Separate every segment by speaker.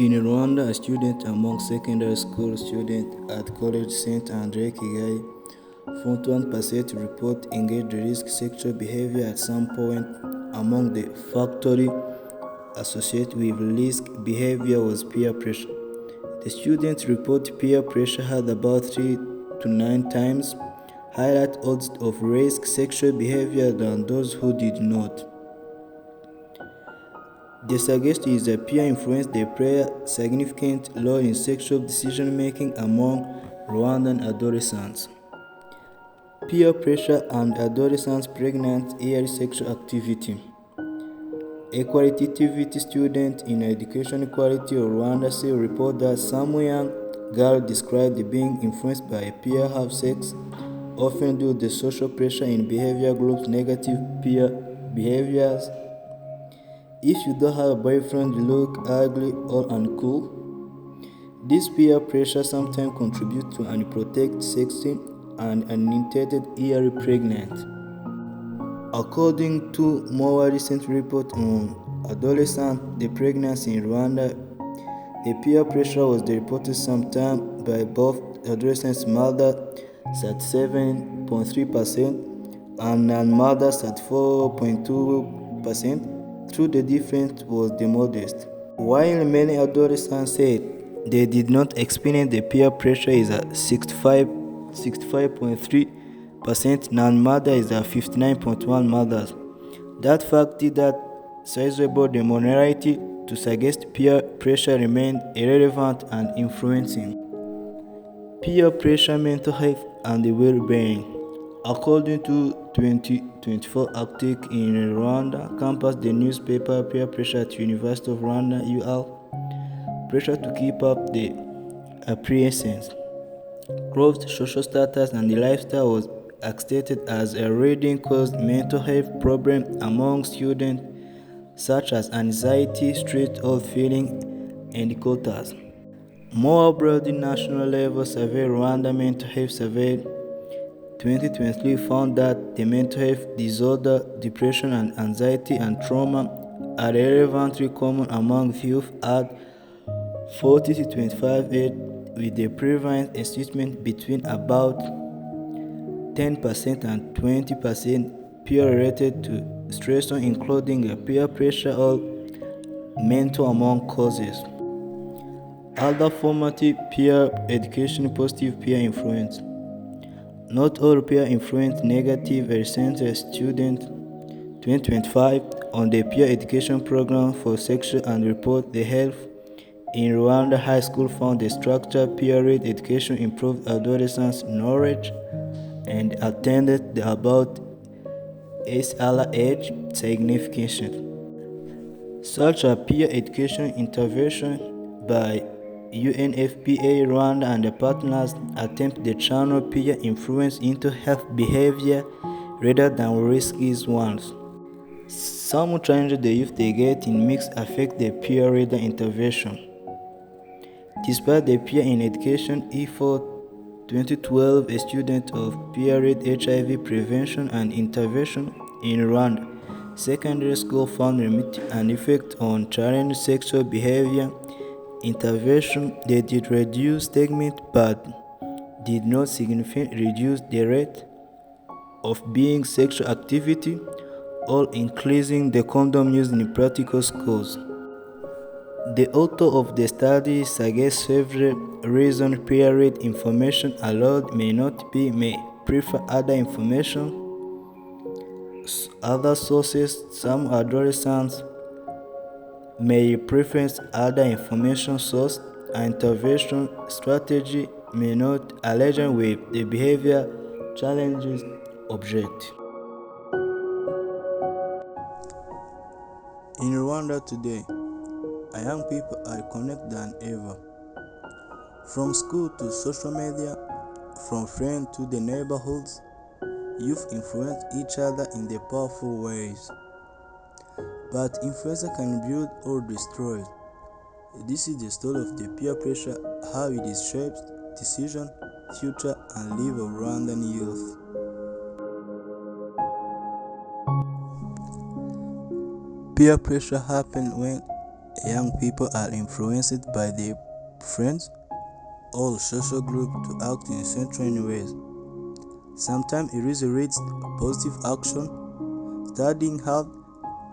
Speaker 1: In Rwanda, a student among secondary school students at College St. Andre Kigali, 41% report engaged risk sexual behavior at some point. Among the factors associated with risk behavior was peer pressure. The students report peer pressure had about 3 to 9 times higher odds of risk sexual behavior than those who did not. The suggestion is that peer influence play a significant role in sexual decision-making among Rwandan adolescents. Peer pressure and adolescents pregnant early sexual activity. A qualitative student in Education Equality of Rwanda report that some young girls described being influenced by a peer have sex, often due to the social pressure in behavior groups, negative peer behaviors. If you don't have a boyfriend, you look ugly or uncool. This peer pressure sometimes contributes to unprotected sexting and unintended early pregnancy. According to more recent report on adolescent pregnancy in Rwanda, the peer pressure was reported sometime by both adolescents' mothers at 7.3% and non-mothers at 4.2%. Through the difference was the modest. While many adolescents said they did not experience the peer pressure is at 65.3%, non-mother is at 59.1 mothers. That fact is that sizable the minority to suggest peer pressure remained irrelevant and influencing peer pressure, mental health, and well-being. According to 2024 article in Rwanda campus, the newspaper peer pressure at University of Rwanda UL, pressure to keep up the appearances, growth, social status, and the lifestyle was stated as a reading caused mental health problem among students such as anxiety, stress, or feeling indicators. More broadly, national level survey Rwanda Mental Health Survey 2023 found that the mental health disorder, depression and anxiety and trauma are relevantly common among youth at 40 to 25 age, with the prevalence estimate between about 10% and 20% peer-related to stressor, including peer pressure or mental among causes. Other formative peer education, positive peer influence. Not all peer influence negative. A recent student 2025 on the peer education program for sexual and report the health in Rwanda high school found the structured peer-led education improved adolescents' knowledge and attended about SLH signification. Such a peer education intervention by UNFPA Rwanda and the partners attempt to channel peer influence into health behavior rather than risky ones. Some challenges the youth they get in mix affect the peer-led intervention. Despite the peer in education effort, 2012, a student of peer-led HIV prevention and intervention in Rwanda secondary school found an effect on challenged sexual behavior intervention. They did reduce stigma but did not significantly reduce the rate of being sexual activity or increasing the condom used in practical schools. The author of the study suggests several reasons peer-led information allowed may not be may prefer other information. Other sources, some adolescents may prefer other information source. Intervention strategy may not align with the behavior challenges object. In Rwanda today, young people are connected than ever. From school to social media, from friends to the neighborhoods, youth influence each other in the powerful ways. But influence can build or destroy. This is the story of the peer pressure, how it shapes decision, future, and life of Rwandan youth. Peer pressure happens when Young people are influenced by their friends or social group to act in certain ways. Sometimes it resonates positive action, studying hard,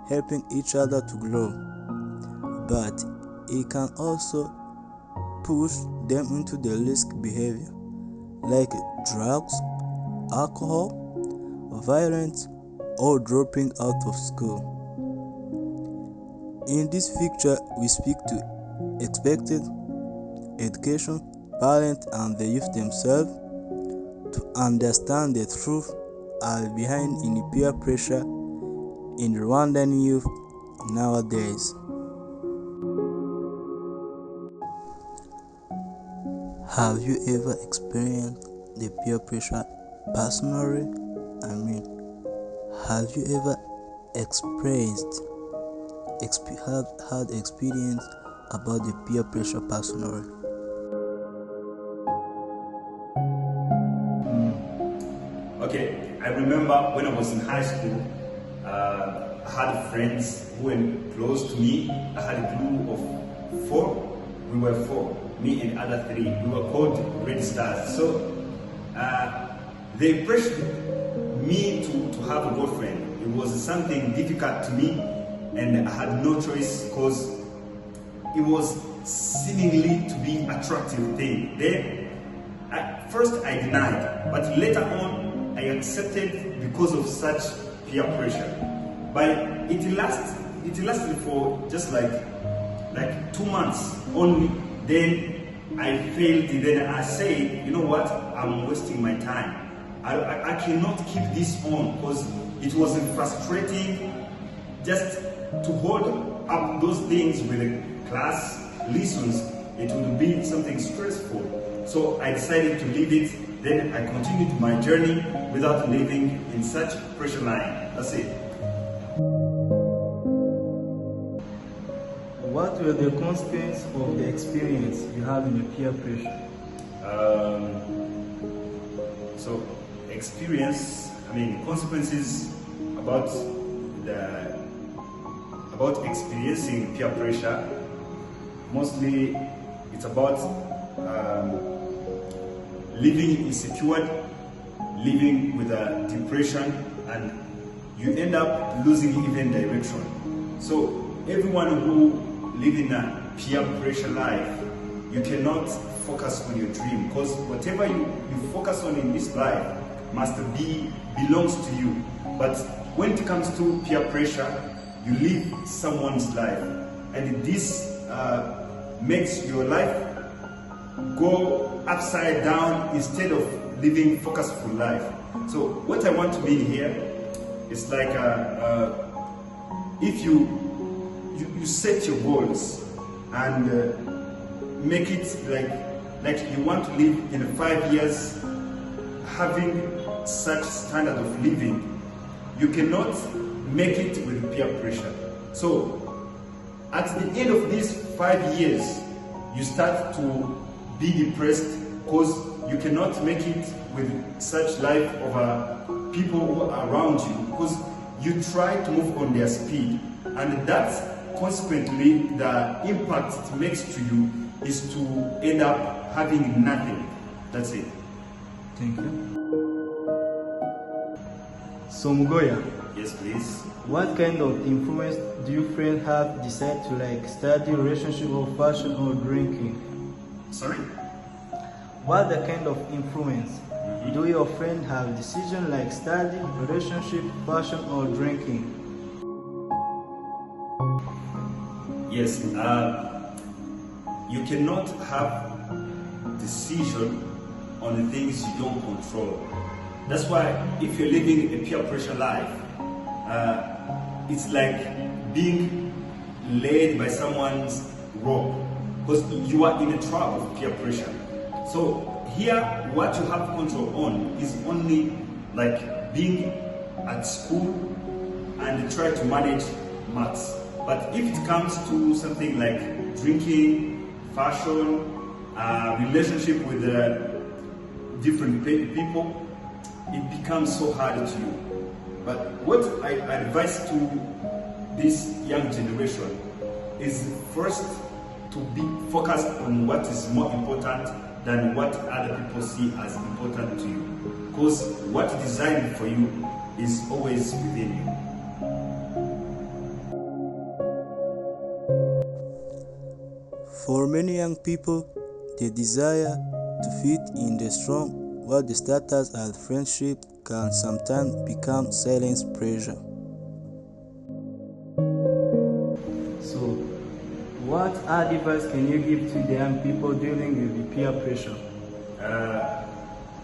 Speaker 1: helping each other to grow, but it can also push them into the risk behavior like drugs, alcohol, violence, or dropping out of school. In this picture, we speak to expected education, parents, and the youth themselves to understand the truth are behind in peer pressure in Rwandan youth nowadays. Have you ever experienced the peer pressure personally? Have you ever had experience about the peer pressure personally?
Speaker 2: Okay, I remember when I was in high school, I had friends who were close to me. I had a group of 4. We were 4, me and other 3. We were called Red Stars. So they pressured me to have a girlfriend. It was something difficult to me, and I had no choice because it was seemingly to be attractive thing. Then, at first I denied, but later on I accepted because of such peer pressure. But it lasted for just like 2 months only. Then I failed. Then I said, you know what? I'm wasting my time. I cannot keep this on because it was frustrating just to hold up those things with the class lessons. It would be something stressful. So I decided to leave it. Then I continued my journey without living in such pressure line. That's it.
Speaker 1: What were the consequences of the experience you had in the peer pressure?
Speaker 2: So consequences about experiencing peer pressure. Mostly, it's about living insecure, living with a depression, and you end up losing even direction. So everyone who live in a peer pressure life, you cannot focus on your dream, because whatever you focus on in this life must belongs to you. But when it comes to peer pressure, you live someone's life, and this makes your life go upside down instead of living focusful life. So what I want to mean here is like if you set your goals and make it like you want to live in 5 years having such standard of living, you cannot make it with peer pressure. So at the end of these 5 years, you start to be depressed because you cannot make it with such life of people who are around you, because you try to move on their speed, and that consequently the impact it makes to you is to end up having nothing. That's it.
Speaker 1: Thank you. So Mugoya,
Speaker 2: Yes, please.
Speaker 1: what kind of influence do your friends have decide to study, relationship, or fashion, or drinking?
Speaker 2: Sorry?
Speaker 1: What the kind of influence do your friends have decision like study, relationship, fashion, or drinking?
Speaker 2: Yes, you cannot have decision on the things you don't control. That's why if you're living a peer pressure life, it's like being led by someone's rope, because you are in a trap of peer pressure. So here, what you have control on is only like being at school and try to manage maths. But if it comes to something like drinking, fashion, relationship with different people, it becomes so hard to you. But what I advise to this young generation is first to be focused on what is more important than what other people see as important to you. Because what is designed for you is always within you.
Speaker 1: For many young people, the desire to fit in the strong what the status and friendship can sometimes become silent pressure. So, what advice can you give to the young people dealing with the peer pressure?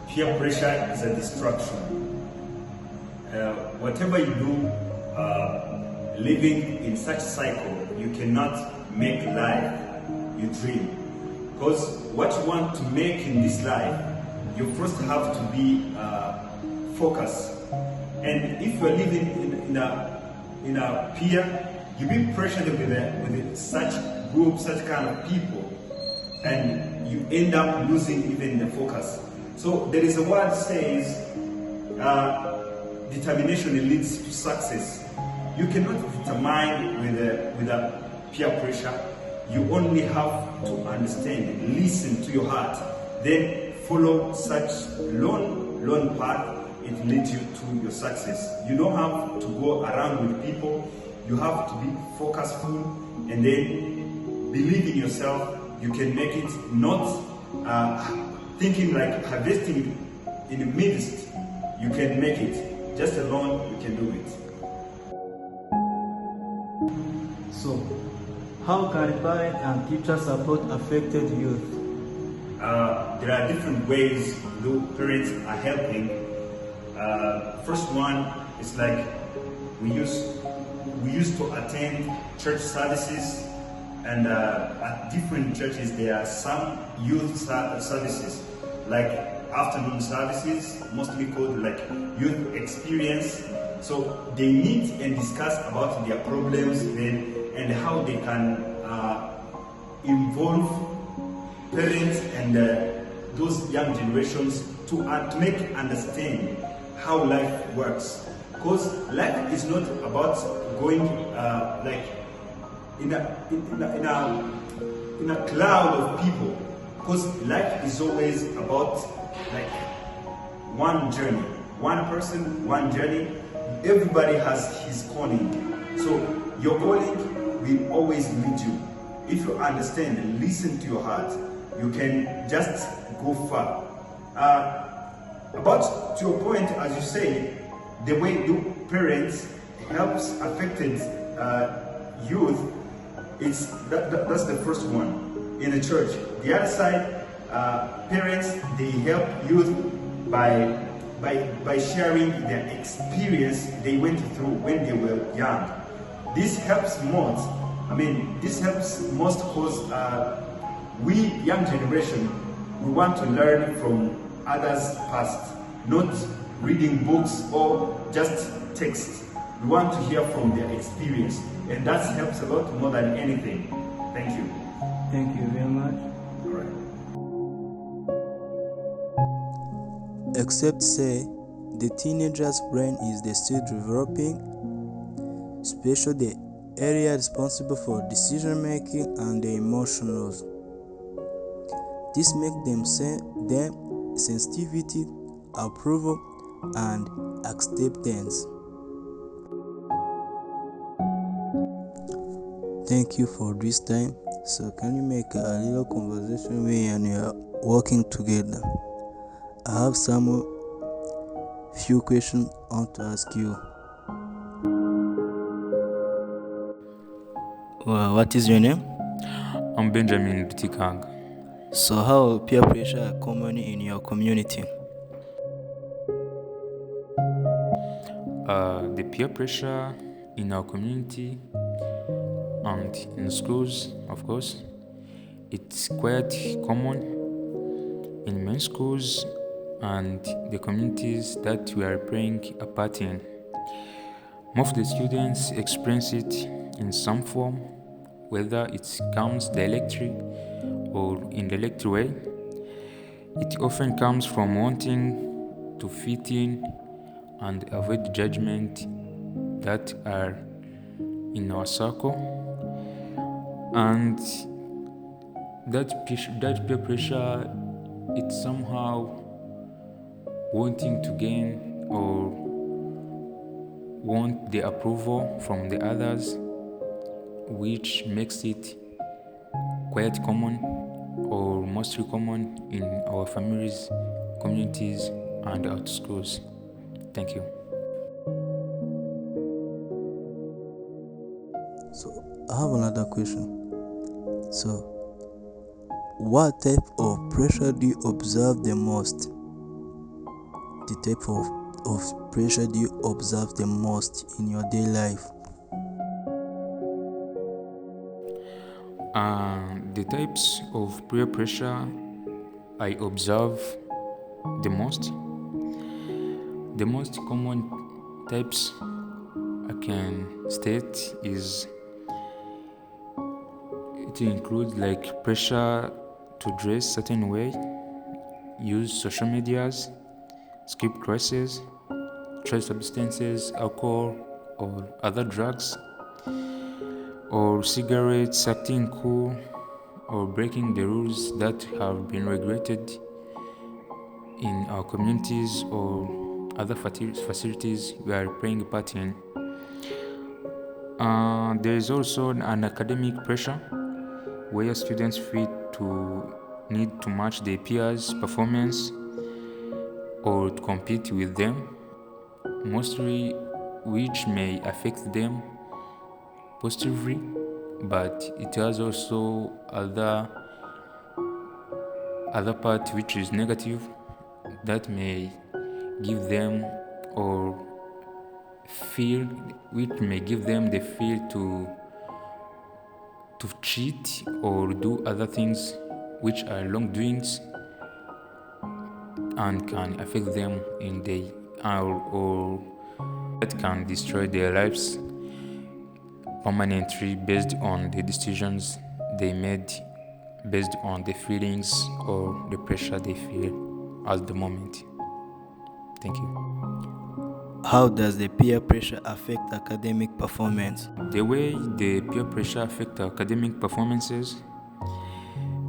Speaker 2: Peer pressure is a distraction. Whatever you do, living in such cycle, you cannot make life you dream. Because what you want to make in this life, you first have to be focused. And if you're living in a peer, you be pressured with such group, such kind of people, and you end up losing even the focus. So there is a word says, determination leads to success. You cannot determine with a peer pressure. You only have to understand, listen to your heart, then follow such long path. It leads you to your success. You don't have to go around with people. You have to be focusful and then believe in yourself. You can make it, not thinking like harvesting in the midst. You can make it. Just alone, you can do it.
Speaker 1: So, how can parents and teachers support affected youth?
Speaker 2: There are different ways the parents are helping. First one is like we used to attend church services, and at different churches there are some youth services, like afternoon services, mostly called like youth experience. So they meet and discuss about their problems then and how they can involve parents and those young generations to make understand how life works. Because life is not about going like in a cloud of people. Because life is always about like one journey, one person, one journey. Everybody has his calling. So your calling will always lead you. If you understand and listen to your heart, you can just go far. About to your point, as you say, the way the parents helps affected youth, that's the first one in the church. The other side, parents, they help youth by sharing their experience they went through when they were young. This helps most. This helps most because we, young generation, we want to learn from others' past, not reading books or just text. We want to hear from their experience, and that helps a lot more than anything. Thank you.
Speaker 1: Thank you very much.
Speaker 2: All right.
Speaker 1: Except say, the teenager's brain is still developing, especially the area responsible for decision making and the emotions. This makes them sensitivity, approval, and acceptance. Thank you for this time. So can you make a little conversation with me and you're working together? I have some few questions I want to ask you. What is your name?
Speaker 3: I'm Benjamin Butikanga.
Speaker 1: So how peer pressure common in your community?
Speaker 3: The peer pressure in our community and in schools, of course, it's quite common in many schools and the communities that we are playing a part in. Most of the students experience it in some form, whether it comes directly or indirect way. It often comes from wanting to fit in and avoid judgment that are in our circle. And that peer pressure, it's somehow wanting to gain or want the approval from the others, which makes it quite common or mostly common in our families, communities, and at schools. Thank you.
Speaker 1: So I have another question. So, what type of pressure do you observe the most? The type of pressure do you observe the most in your daily life?
Speaker 3: The types of peer pressure I observe the most common types I can state is it includes like pressure to dress certain way, use social medias, skip classes, try substances, alcohol, or other drugs, or cigarettes, acting cool, or breaking the rules that have been regulated in our communities or other facilities we are playing a part in. There is also an academic pressure where students feel to need to match their peers' performance or to compete with them, mostly which may affect them positively, but it has also other part which is negative that may give them or feel which may give them the feel to cheat or do other things which are wrongdoings and can affect them in the or that can destroy their lives permanently based on the decisions they made based on the feelings or the pressure they feel at the moment. Thank you.
Speaker 1: How does the peer pressure affect academic performance?
Speaker 3: The way the peer pressure affects academic performances,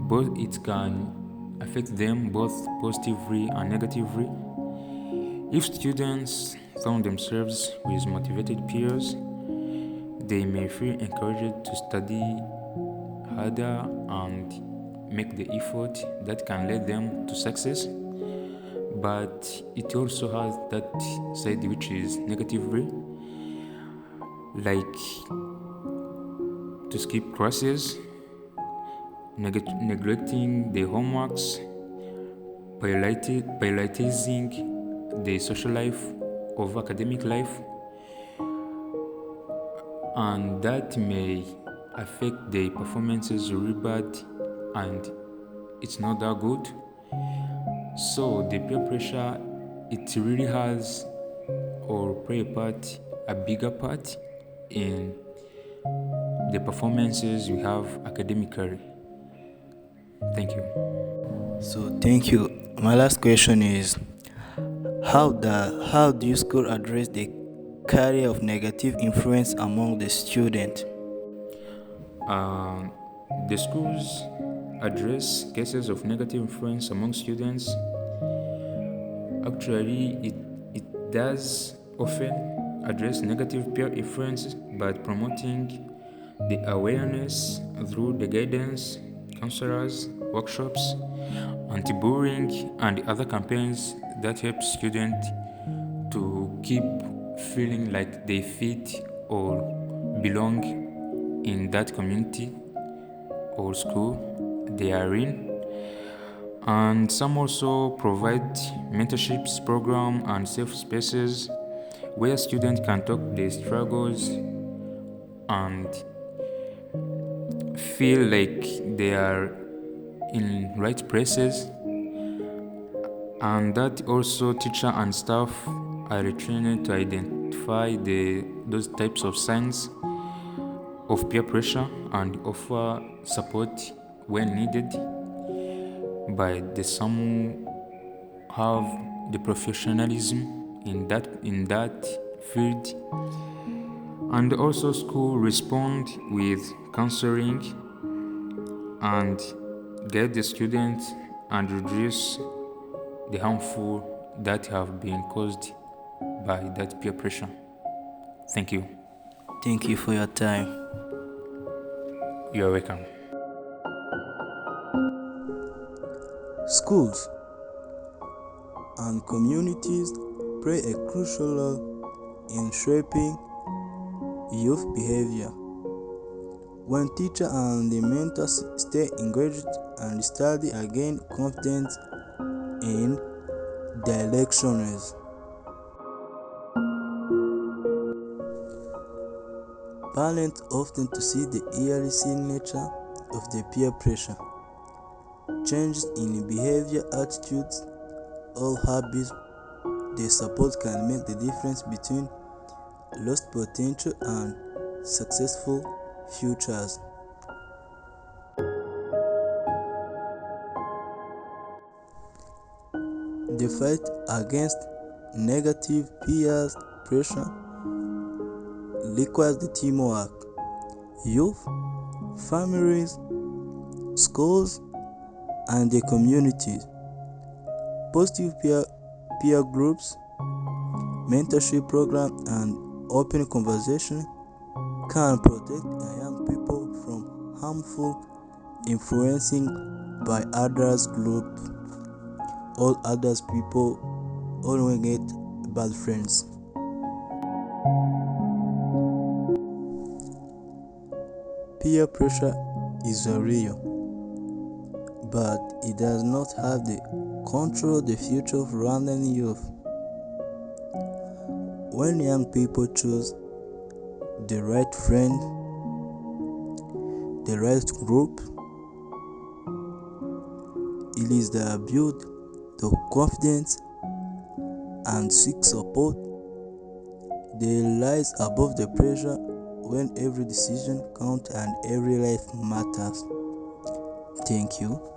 Speaker 3: both it can affect them both positively and negatively. If students found themselves with motivated peers, they may feel encouraged to study harder and make the effort that can lead them to success. But it also has that side which is negatively, like to skip classes, neglecting the homeworks, prioritizing the social life over academic life, and that may affect the performances really bad and it's not that good. So the peer pressure, it really has or play a bigger part in the performances we have academically. Thank you.
Speaker 1: So thank you. My last question is, how do you school address the carrier of negative influence among the student?
Speaker 3: Uh, the schools address cases of negative influence among students. Actually, it does often address negative peer influences by promoting the awareness through the guidance, counselors, workshops, anti-bullying, and other campaigns that help students to keep feeling like they fit or belong in that community or school they are in. And some also provide mentorships program and safe spaces where students can talk their struggles and feel like they are in right places, and that also teacher and staff are trained to identify those types of signs of peer pressure and offer support when needed by the some have the professionalism in that field. And also school respond with counseling, and guide the students and reduce the harmful that have been caused by that peer pressure. Thank you.
Speaker 1: Thank you for your time.
Speaker 3: You are welcome.
Speaker 1: Schools and communities play a crucial role in shaping youth behavior. When teachers and the mentors stay engaged and study and gain confidence in their lectioners. Parents often to see the early signature of the peer pressure, changes in behavior, attitudes, or habits they support can make the difference between lost potential and successful futures. The fight against negative peer pressure requires the teamwork. Youth, families, schools, and the communities. Positive peer groups, mentorship programs, and open conversation can protect young people from harmful influencing by others group. All others people always get bad friends. Peer pressure is real, but it does not have the control the future of Rwandan youth. When young people choose the right friend, the right group, it is the build the confidence and seek support. They rise above the pressure when every decision counts and every life matters. Thank you.